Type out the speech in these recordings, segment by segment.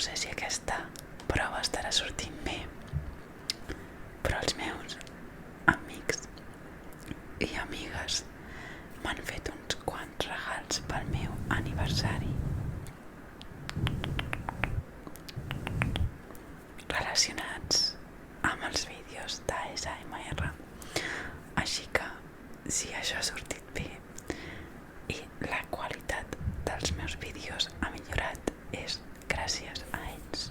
sé si aquesta prova estarà sortint bé, però els meus amics i amigues m'han fet uns quants regals pel meu aniversari relacionats amb els vídeos d'ASMR. Així que si això ha sortit bé i la qualitat dels meus vídeos ha millorat, és gràcies a ells.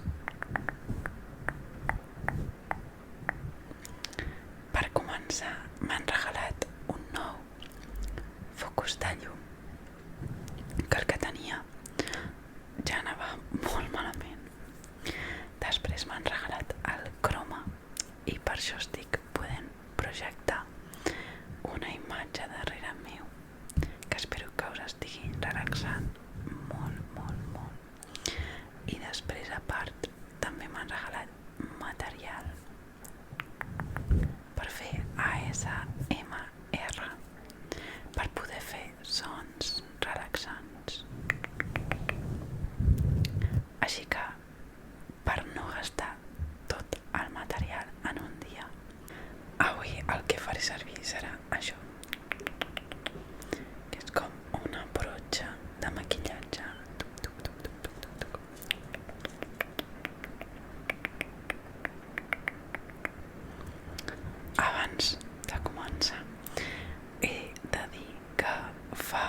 Per començar, m'han regalat un nou focus de llum, que el que tenia ja anava molt malament. Després m'han regalat el croma i per això estic podent projectar una imatge darrere meu, que espero que us estigui relaxant molt. I després, a part, també m'han regalat material per fer ASMR, per poder fer sons relaxants. Així que, per no gastar tot el material en un dia, avui el que faré servir serà això, que és com una brotxa de maquillatge. Abans de començar, he de dir que fa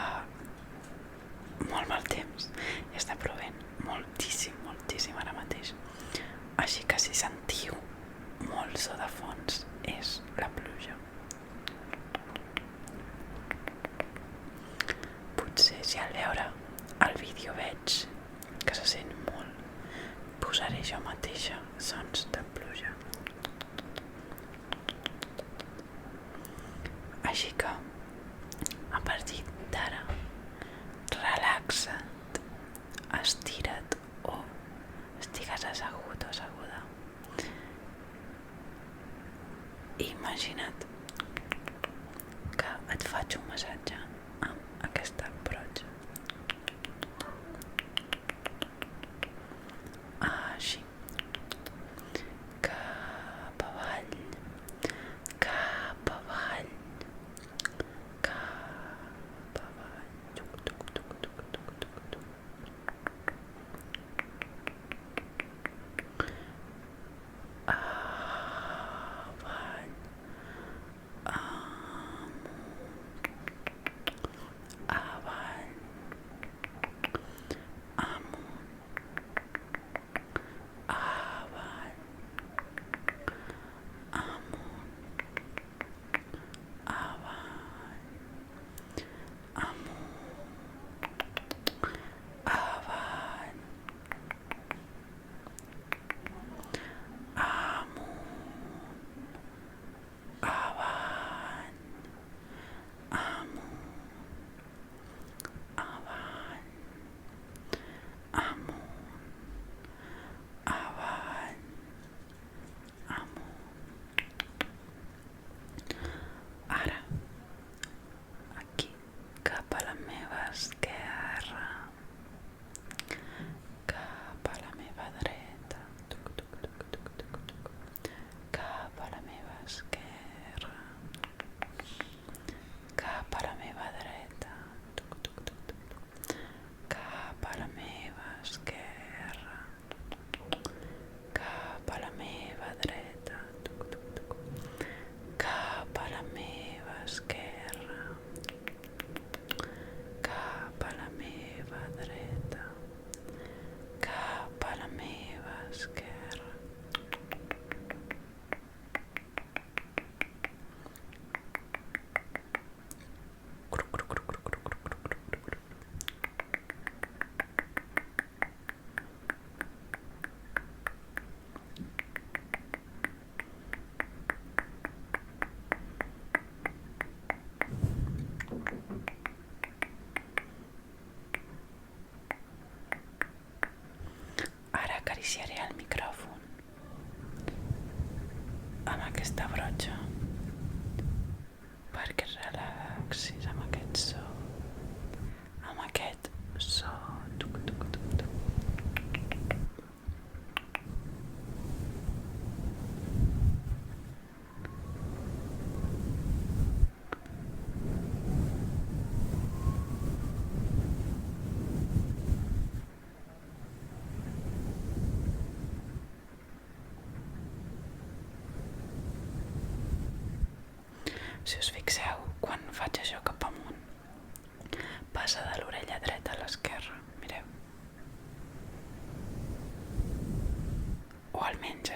molt mal temps i està plovent moltíssim ara mateix. Així que si sentiu molt so de fons és la pluja. Potser si al veure el vídeo veig que se sent molt, posaré jo mateixa sons de pluja. Així que, a partir d'ara, relaxa't, estira't o estigues assegut o asseguda. Imagina't que et faig un massatge amb aquesta brotxa. Així. Cap avall, cap avall, cap avall. Avall, amunt, avall, ara, aquí, cap a la meva esquerra, cap a la meva dreta, cap a la meva esquerra, cap a la meva dreta, cap a la meva esquerra, cap a la meva dreta, cap a la meva esquerra, cap a la meva dreta, cap a la meva esquerra. Ara acariciaré el micròfon amb aquesta brotxa perquè es relaxis amb aquest so, amb aquest so.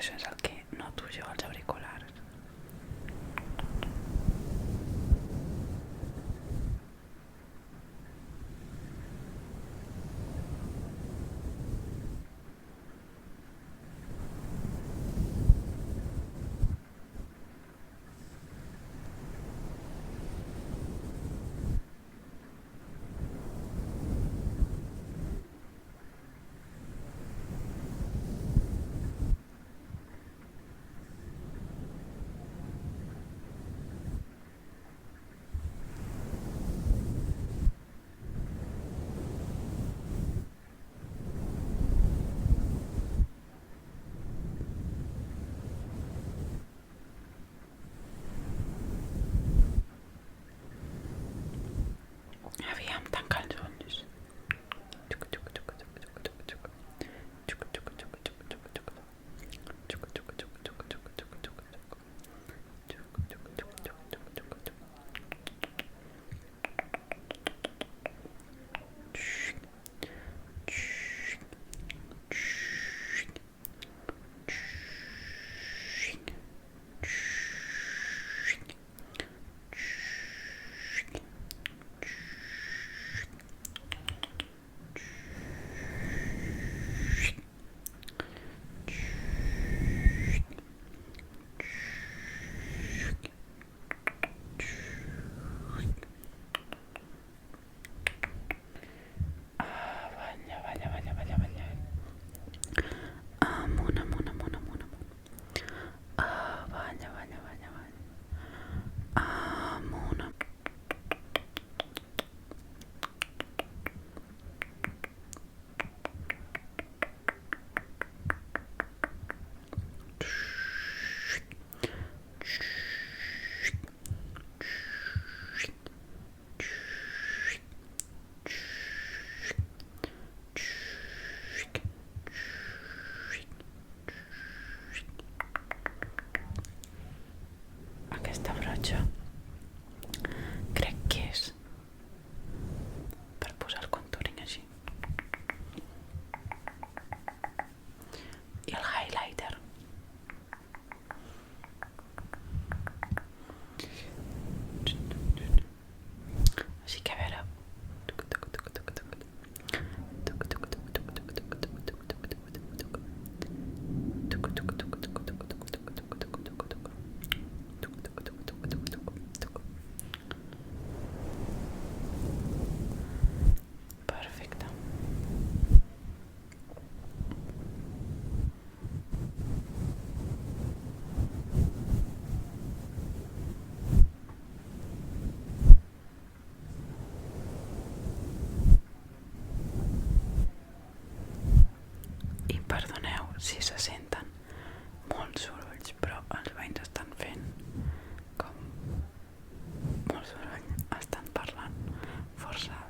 això és el que noto jo als auriculars. Aviam, tanca els ulls. Aquesta broxa crec que és per posar el contouring així. I el highlighter. Així que a veure. Perfecte. I perdoneu si se senten molts sorolls, però els veïns estan fent com molt soroll, estan parlant força alt.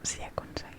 si aconseguim